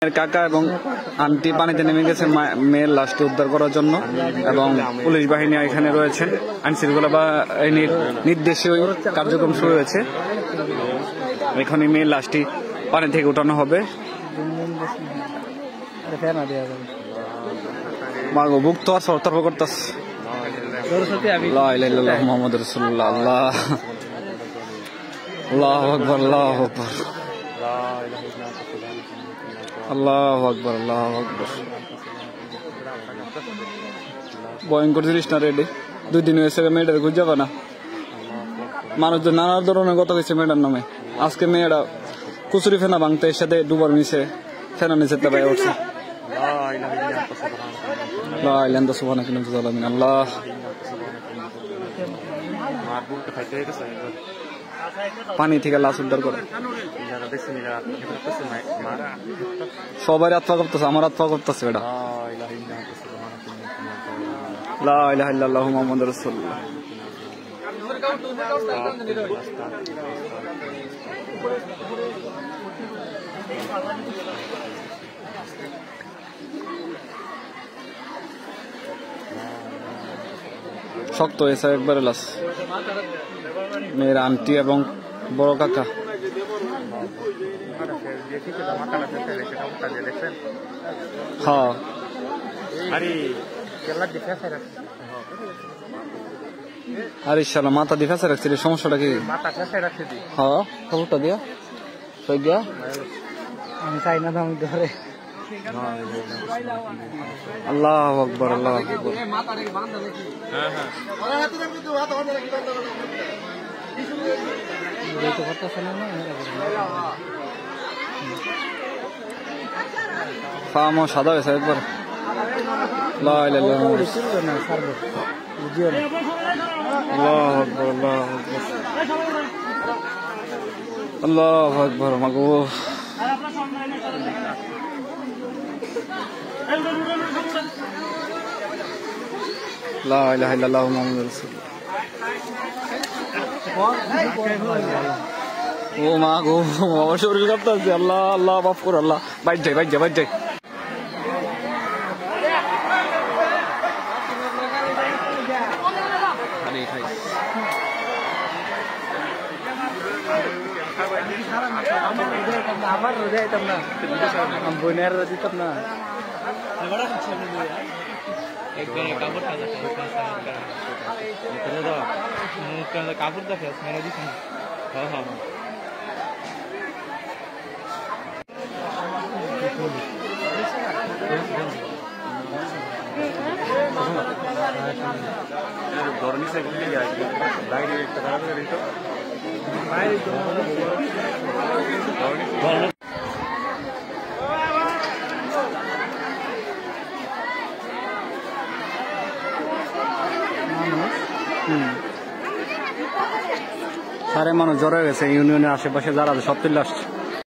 কাকা এবং আন্টি পানিতে নেমে গেছে মেয়ের লাশটি উদ্ধার করার জন্য এবং পুলিশ বাহিনী এখানে রয়েছেন। আইন শৃঙ্খলা বাহিনীর নির্দেশে কার্যক্রম শুরু হয়েছে। এখনই মেয়ের লাশটি পানি থেকে উঠানো হবে। মাগো বুক তো আর সতর্ক করতেছে। মোহাম্মদ রাসূলুল্লাহ। আল্লাহ আল্লাহু আকবার, আল্লাহু আকবার, আল্লাহু আকবার, আল্লাহু আকবার। ভয়ঙ্কর জিনিস না রেডি। 2 দিন হয়েছে মেয়েটার খুঁজে যাবে না। মানুষজন নানা ধরনের কথা হয়েছে মেয়েটার নামে। আজকে মেয়েটা কুচুরি ফেনা ভাঙতে এর সাথে ডুবার মিশে ফেনা নিচে পায়ে উঠছে। আল্লাহ পানি থেকে লাশ উদ্ধার করে সবাই আত্মা করতেছে, আমার আত্মা করতেছে। এটা লা ইলাহা ইল্লাল্লাহু মুহাম্মাদুর রাসূলুল্লাহ। শক্ত হয়েছে একবারে লাশ। মেয়ের আন্টি এবং বড় কাকা। হ্যাঁ আরে শালা মাথা দিয়ে ফেঁসে রাখছি। সমস্যাটা কি? হ্যাঁ খবরটা দিয়া গিয়া আমি চাই না আমি ধরে। আল্লাহু আকবার, আল্লাহু আকবার। ফার্মও সাদা হয়েছে একবার। আল্লাহু আকবার, আল্লাহু আকবার, মাগো লা ইলাহা ইল্লাল্লাহু মুহাম্মাদুর রাসূলুল্লাহ। ও মা গো, আমার শরীর কাঁপতেছে। আল্লাহ আল্লাহ মাফ কর। আল্লাহ বাইর যাই, বাইর যাই, বাইর যাই। আবার যাইতাম না, বোনের দিতাম না। কাপড় দেখে মেরে দিস। হ্যাঁ হ্যাঁ সারে মানুষ জড়ো হয়ে গেছে। ইউনিয়নের আশেপাশে যারা সব চলে আসছে।